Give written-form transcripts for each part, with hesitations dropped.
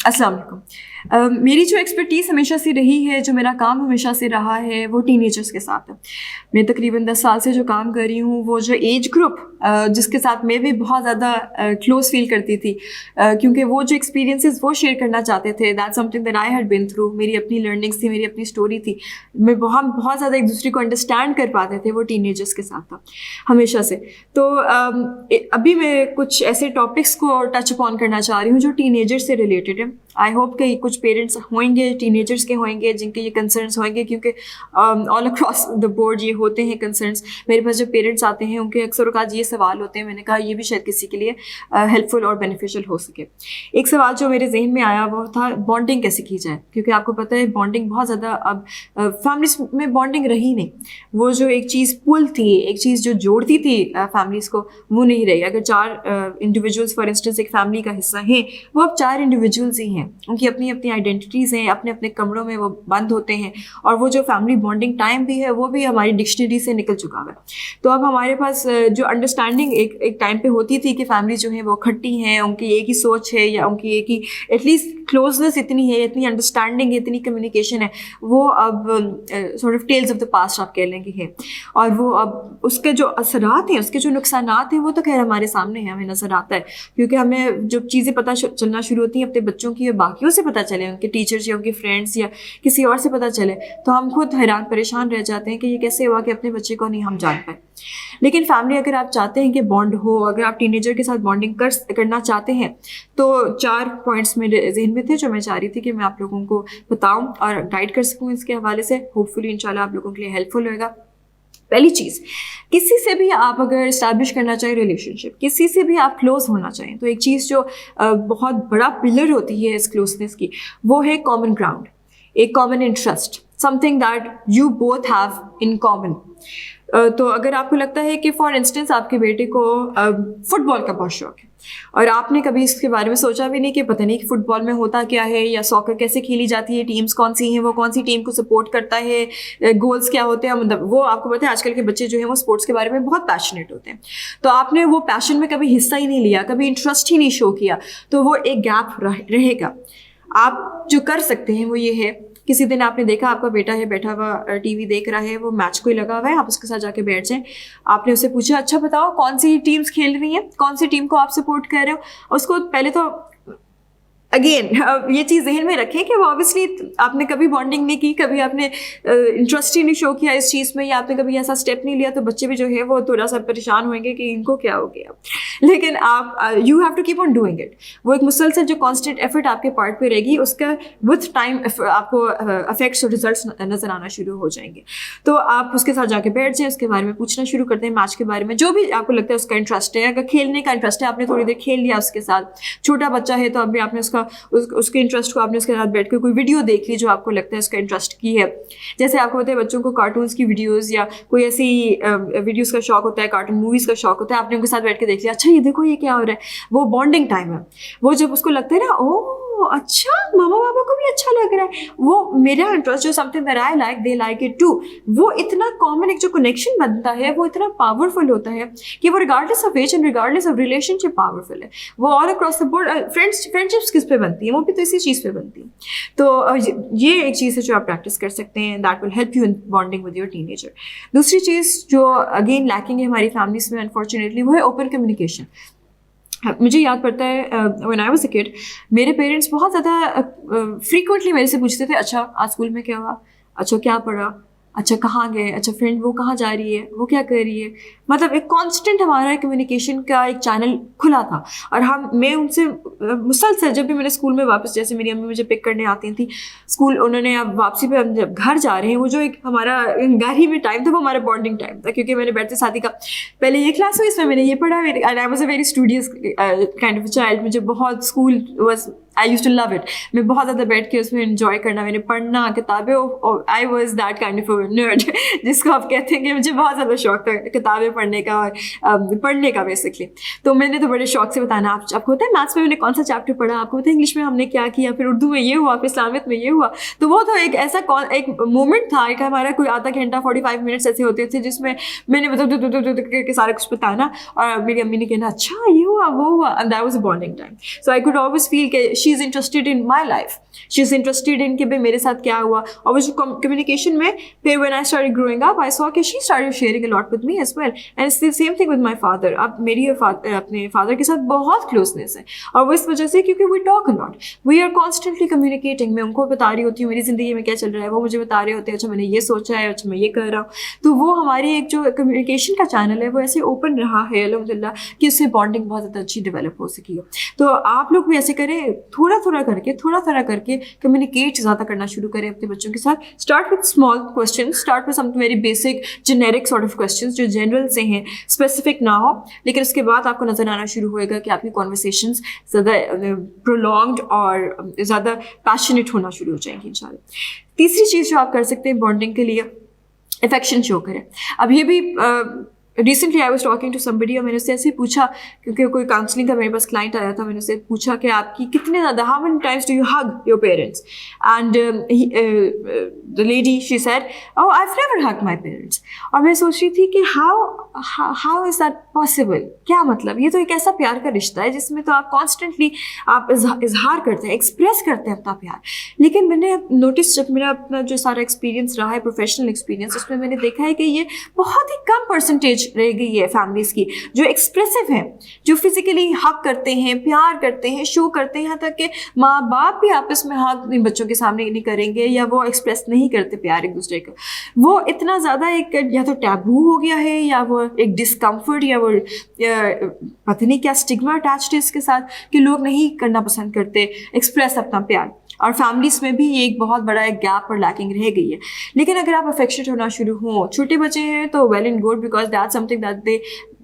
अस्सलाम वालेकुम। मेरी जो एक्सपर्टीज़ हमेशा से रही है, जो मेरा काम हमेशा से रहा है, वो टीनेजर्स के साथ है। मैं तकरीबन 10 साल से जो काम कर रही हूँ, वो जो एज ग्रुप जिसके साथ मैं भी बहुत ज़्यादा क्लोज फील करती थी, क्योंकि वो जो एक्सपीरियंसेस वो शेयर करना चाहते थे, that something that I had been through. मेरी अपनी लर्निंग्स थी, मेरी अपनी स्टोरी थी। मैं बहुत ज़्यादा एक दूसरे को अंडरस्टैंड कर पाते थे, वो टीनेजर्स के साथ था हमेशा से। तो अभी मैं कुछ ऐसे टॉपिक्स को टच अपॉन करना चाह रही हूँ जो टीनेजर से रिलेटेड है। आई होप कि कुछ पेरेंट्स होंगे, टीनेजर्स के होंगे, जिनके ये कंसर्न्स होंगे, क्योंकि ऑल अक्रॉस द बोर्ड ये होते हैं कंसर्न्स। मेरे पास जब पेरेंट्स आते हैं, उनके अक्सर औक़ात ये सवाल होते हैं, मैंने कहा ये भी शायद किसी के लिए हेल्पफुल और बेनिफिशियल हो सके। एक सवाल जो मेरे जहन में आया वो था बॉन्डिंग कैसे की जाए, क्योंकि आपको पता है बॉन्डिंग बहुत ज़्यादा अब फैमिलीज में बॉन्डिंग रही नहीं। वो जो एक चीज़ पुल थी, एक चीज़ जो जोड़ती थी फैमिलीज़ को, वो नहीं रही। अगर 4 इंडिविजुअल्स फॉर इंस्टेंस एक फैमिली का हिस्सा हैं, वो अब 4 इंडिविजुअल्स ही हैं। उनकी अपनी अपनी आइडेंटिटीज़ हैं, अपने अपने कमरों में वो बंद होते हैं, और वो जो फैमिली बॉन्डिंग टाइम भी है वो भी हमारी डिक्शनरी से निकल चुका है। तो अब हमारे पास जो अंडरस्टैंडिंग एक टाइम पे होती थी कि फैमिली जो है वो इकट्ठी हैं, उनकी एक ही सोच है, या उनकी एक ही एटलीस्ट क्लोजनेस इतनी है, इतनी अंडरस्टैंडिंग है, इतनी कम्युनिकेशन है, वो अब sort of tells of the past आप कह लेंगे हैं। और वो अब उसके जो असरात हैं, उसके जो नुकसानात हैं, वो तो खैर हमारे सामने हैं, हमें नज़र आता है। क्योंकि हमें जब चीज़ें पता चलना शुरू होती हैं अपने बच्चों की, या बाकियों से पता चले, उनके टीचर्स या उनके फ्रेंड्स या किसी और से पता चले, तो हम खुद हैरान परेशान रह जाते हैं कि ये कैसे हुआ कि अपने बच्चे को नहीं हम जान पाए। लेकिन फैमिली, अगर आप चाहते हैं कि बॉन्ड हो, अगर आप टीनेजर के साथ बॉन्डिंग करना चाहते हैं, तो 4 पॉइंट्स मेरे जहन में थे जो मैं चाह रही थी कि मैं आप लोगों को बताऊं और गाइड कर सकूं इसके हवाले से। होपफुली इंशाल्लाह आप लोगों के लिए हेल्पफुल होगा। पहली चीज़, किसी से भी आप अगर इस्टेब्लिश करना चाहें रिलेशनशिप, किसी से भी आप क्लोज होना चाहें, तो एक चीज़ जो बहुत बड़ा पिलर होती है इस क्लोजनेस की, वो है कॉमन ग्राउंड, एक common interest, something that you both have in common. तो अगर आपको लगता है कि फॉर इंस्टेंस आपके बेटे को फुटबॉल का बहुत शौक है, और आपने कभी इसके बारे में सोचा भी नहीं कि पता नहीं कि फुटबॉल में होता क्या है, या सॉकर कैसे खेली जाती है, टीम्स कौन सी हैं, वो कौन सी टीम को सपोर्ट करता है, गोल्स क्या होते हैं, मतलब वो आपको पता है आजकल के बच्चे जो हैं वो स्पोर्ट्स के बारे में बहुत पैशनेट होते हैं। तो आपने वो पैशन में कभी हिस्सा ही नहीं लिया, कभी इंटरेस्ट ही नहीं शो किया, तो वो एक गैप रहेगा। आप जो कर सकते हैं वो ये है, किसी दिन आपने देखा आपका बेटा है बैठा हुआ टीवी देख रहा है, वो मैच कोई लगा हुआ है, आप उसके साथ जाके बैठ जाएं। आपने उससे पूछा, अच्छा बताओ कौन सी टीम्स खेल रही हैं, कौन सी टीम को आप सपोर्ट कर रहे हो। उसको पहले तो अगेन ये चीज़ जहन में रखें कि वो ऑब्वियसली आपने कभी बॉन्डिंग नहीं की, कभी आपने इंटरेस्ट ही नहीं शो किया इस चीज़ में, या आपने कभी ऐसा स्टेप नहीं लिया, तो बच्चे भी जो है वो थोड़ा सा परेशान होंगे कि इनको क्या हो गया। लेकिन आप you have to keep on doing it. वो एक मुसलसल जो कॉन्स्टेंट एफर्ट आपके पार्ट पे रहेगी, उसका विथ टाइम आपको इफेक्ट्स और रिजल्ट्स नज़र आना शुरू हो जाएंगे। तो आप उसके साथ जाके बैठ जाएं, उसके बारे में पूछना शुरू करते हैं, मैच के बारे में, जो भी आपको लगता है उसका इंटरेस्ट है। अगर खेलने का इंटरेस्ट है, आपने थोड़ी देर खेल लिया उसके साथ, छोटा बच्चा है तो अभी आपने उसके इंटरेस्ट को आपने उसके साथ बैठ कर कोई वीडियो देख ली जो आपको लगता है उसका इंटरेस्ट की है। जैसे आपको पता है बच्चों को कार्टून्स की वीडियोस या कोई ऐसी वीडियोस का शौक होता है, कार्टून मूवीज़ का शौक होता है, आपने उनके साथ बैठ के देख लिया, अच्छा ये देखो ये क्या हो रहा है, वो बॉन्डिंग टाइम है। वो जब उसको लगता है ना, ओ अच्छा मामा पापा को भी अच्छा लग रहा है, वो मेरा इंटरेस्ट जो something that I like they like it too, वो इतना कॉमन एक जो कनेक्शन बनता है वो इतना पावरफुल होता है कि वो regardless of age and regardless of relationship powerful है। वो all across the board friendships किस पे बनती है, वो भी तो इसी चीज़ पे बनती है। तो ये एक चीज़ है जो आप प्रैक्टिस कर सकते हैं, that will help you in bonding with your teenager. दूसरी चीज़ जो अगेन लैकिंग है हमारी फैमिलीज में अनफॉर्चुनेटली, वो है ओपन कम्युनिकेशन। मुझे याद पड़ता है when I was a kid, मेरे पेरेंट्स बहुत ज़्यादा फ्रीक्वेंटली मेरे से पूछते थे, अच्छा आज स्कूल में क्या हुआ, अच्छा क्या पढ़ा, अच्छा कहाँ गए, अच्छा फ्रेंड वो कहाँ जा रही है, वो क्या कर रही है। मतलब एक कांस्टेंट हमारा कम्युनिकेशन का एक चैनल खुला था, और मैं उनसे मुसलसल, जब भी मेरे स्कूल में वापस, जैसे मेरी अम्मी मुझे पिक करने आती थी स्कूल, उन्होंने अब वापसी पे हम जब घर जा रहे हैं, वो जो एक हमारा घर ही में टाइम था वो हमारा बॉन्डिंग टाइम था। क्योंकि मैंने बैठते साथी का पहले ये क्लास हुई, इसमें मैंने ये पढ़ा, I was a very studious kind of child. मुझे बहुत school was, I used to love it. मैं बहुत ज़्यादा बैठ के उसमें एंजॉय करना, मैंने पढ़ना, किताबें, I was that kind of nerd जिसको आप कहते हैं कि मुझे बहुत ज़्यादा शौक था किताबें पढ़ने का और पढ़ने का बेसिकली। तो मैंने तो बड़े शौक से बताना, आपको होता है मैथ्स में मैंने कौन सा चैप्टर पढ़ा, आपको होता है इंग्लिश में हमने क्या किया, फिर उर्दू में ये हुआ, फिर इस्लामियत में ये हुआ। तो वो तो एक ऐसा एक मोमेंट था, एक हमारा कोई आधा घंटा 45 मिनट्स ऐसे होते थे जिसमें मैंने मतलब करके सारा कुछ बताना, और मेरी अम्मी ने कहना अच्छा ये हुआ वो हुआ, and that was a bonding time. So I could always feel कि she is interested in my life, she is interested in कि भाई मेरे साथ क्या हुआ. और वो जो कम्युनिकेशन में फिर when I started growing up I saw कि she started sharing a lot with me as well. And it's the same thing with my father. अब मेरी अपने फादर के साथ बहुत क्लोजनेस है, और वो इस वजह से क्योंकि we talk a lot, we are constantly communicating. मैं उनको बता रही होती हूँ मेरी ज़िंदगी में क्या चल रहा है, वो मुझे बता रहे होते हैं अच्छा मैंने ये सोचा है, अच्छा मैं ये कर रहा हूँ. तो वो हमारी एक जो कम्युनिकेशन का चैनल है वो ऐसे ओपन रहा है अल्हम्दुलिल्लाह कि उससे बॉन्डिंग बहुत ज़्यादा अच्छी डेवलप हो सकी है. तो आप लोग भी ऐसे करें, थोड़ा थोड़ा करके कम्युनिकेट ज़्यादा करना शुरू करें अपने बच्चों के साथ. Start with small question, start with something very basic generic sort of questions जो जनरल से हैं, स्पेसिफिक ना हो, लेकिन उसके बाद आपको नज़र आना शुरू होएगा कि आपकी कॉन्वर्सेशंस ज़्यादा प्रोलॉन्ग्ड और ज़्यादा पैशनेट होना शुरू हो जाएंगी इंशाल्लाह. तीसरी चीज़ जो आप कर सकते हैं बॉन्डिंग के लिए, अफेक्शन शो करें. अब ये भी recently I was talking to somebody, और मैंने उससे ऐसे पूछा क्योंकि कोई काउंसलिंग का मेरे पास क्लाइंट आया था, मैंने उससे पूछा कि आपकी कितने ज़्यादा, how many times do you hug your parents. And the lady she said oh I have never hug my parents. और मैं सोच रही थी कि हाउ इज़ दैट पॉसिबल, क्या मतलब, ये तो एक ऐसा प्यार का रिश्ता है जिसमें तो आप कॉन्स्टेंटली आप इजहार करते हैं, एक्सप्रेस करते हैं अपना प्यार. लेकिन मैंने नोटिस, जब मेरा अपना जो सारा एक्सपीरियंस रहा है, प्रोफेशनल एक्सपीरियंस, उसमें मैंने देखा है कि ये बहुत ही कम परसेंटेज रह गई है फैमिलीज़ की जो एक्सप्रेसिव हैं, जो फिजिकली हक करते हैं, प्यार करते हैं, शो करते हैं. यहाँ तक कि माँ बाप भी आपस में हक अपने बच्चों के सामने नहीं करेंगे, या वो एक्सप्रेस नहीं करते प्यार एक दूसरे का. वो इतना ज़्यादा एक या तो टैबू हो गया है, या वो एक डिस्कम्फर्ट, या वो पता नहीं क्या स्टिग्मा अटैच्ड है इसके साथ कि लोग नहीं करना पसंद करते एक्सप्रेस अपना प्यार. और फैमिलीज़ में भी ये एक बहुत बड़ा एक गैप और लैकिंग रह गई है. लेकिन अगर आप अफेक्शनेट होना शुरू हों, छोटे बच्चे हैं तो well and good, because that's something that they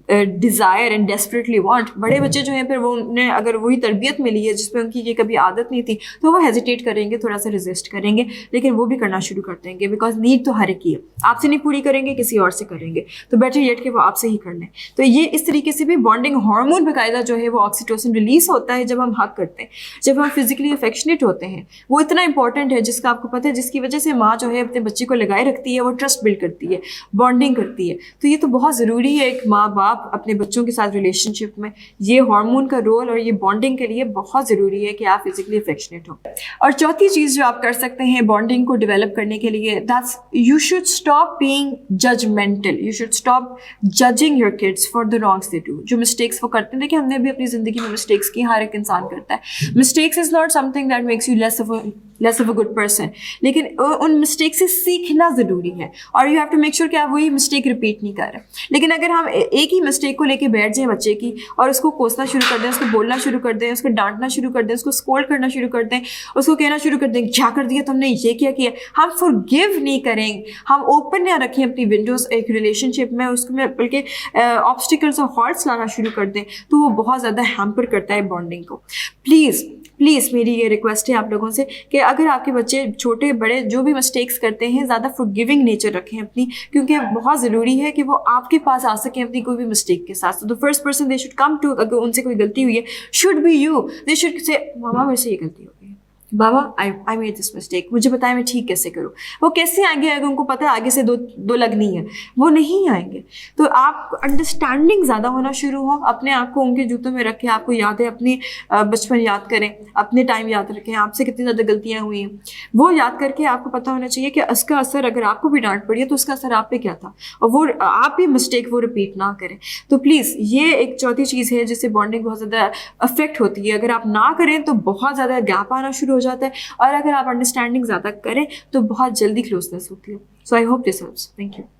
desire and desperately want. बड़े बच्चे जो हैं फिर वो उन्हें अगर वही तरबियत मिली है जिसमें उनकी ये कभी आदत नहीं थी, तो वो हेजिटेट करेंगे, थोड़ा सा रेजिस्ट करेंगे, लेकिन वो भी करना शुरू कर देंगे बिकॉज नीड तो हर एक की है. आपसे नहीं पूरी करेंगे, किसी और से करेंगे, तो बेटर येट कि वो आपसे ही कर लें. तो ये इस तरीके से भी बॉन्डिंग हार्मोन बाकायदा जो है वो ऑक्सीटोसिन रिलीज होता है जब हम हक करते हैं, जब हम फिजिकली अफेक्शनेट होते हैं. वो इतना इंपॉर्टेंट है जिसका आपको पता है, जिसकी वजह से माँ जो है अपने बच्चे को लगाए रखती है, वो ट्रस्ट बिल्ड करती है, बॉन्डिंग करती है. तो ये तो बहुत ज़रूरी है एक माँ बाप अपने बच्चों के साथ रिलेशनशिप में, ये हार्मोन का रोल और ये बॉन्डिंग के लिए बहुत ज़रूरी है कि आप फिजिकली अफेक्शनेट हो. और चौथी चीज़ जो आप कर सकते हैं बॉन्डिंग को डेवलप करने के लिए, that's you should stop being judgmental. You should stop judging your kids for the wrongs they do. जो मिस्टेक्स वो करते हैं, देखिए हमने भी अपनी ज़िंदगी में मिस्टेक्स की, हर एक इंसान करता है. Mistakes is not something that makes you less of a good person, लेकिन उन मिस्टेक से सीखना ज़रूरी है, और you have to make sure कि आप वही मिस्टेक रिपीट नहीं कर रहे. लेकिन अगर हम एक ही मिस्टेक को लेके बैठ जाएं बच्चे की और उसको कोसना शुरू कर दें, उसको बोलना शुरू कर दें, उसको डांटना शुरू कर दें, उसको स्कोल्ड करना शुरू कर दें, उसको कहना शुरू कर दें क्या कर दिया तुमने, ये क्या किया, हम फॉरगिव नहीं करें, हम ओपन ना रखें अपनी विंडोज़ एक रिलेशनशिप में, उसको में बल्कि ऑब्स्टिकल्स और हॉर्ट्स लाना शुरू कर दें, तो वो बहुत ज़्यादा हैम्पर करता है बॉन्डिंग को. प्लीज़ मेरी ये रिक्वेस्ट है आप लोगों से कि अगर आपके बच्चे छोटे बड़े जो भी मिस्टेक्स करते हैं, ज़्यादा फॉरगिविंग नेचर रखें अपनी, क्योंकि बहुत ज़रूरी है कि वो आपके पास आ सकें अपनी कोई भी मिस्टेक के साथ. तो the first person they should come to, अगर उनसे कोई गलती हुई है, should be you. They should say मामा मेरे से ये गलती हो गई, बाबा आई मेड दिस मिस्टेक, मुझे बताएं मैं ठीक कैसे करूँ. वो कैसे आएंगे अगर उनको पता है आगे से दो लगनी है, वो नहीं आएंगे. तो आप अंडरस्टैंडिंग ज़्यादा होना शुरू हो, अपने आप को उनके जूतों में रखें, आपको याद है अपनी बचपन याद करें, अपने टाइम याद रखें, आपसे कितनी ज़्यादा गलतियाँ हुई हैं, वो याद करके आपको पता होना चाहिए कि उसका असर, अगर आपको भी डांट पड़ी है तो उसका असर आप पे क्या था, और वो आप भी मिस्टेक वो रिपीट ना करें. तो प्लीज़ ये एक चौथी चीज़ है जिससे बॉन्डिंग बहुत ज़्यादा अफेक्ट होती है. अगर आप ना करें तो बहुत ज़्यादा गैप आना शुरू हो जाता है, और अगर आप अंडरस्टैंडिंग ज़्यादा करें तो बहुत जल्दी क्लोजनेस होती है. So I hope this helps. Thank you.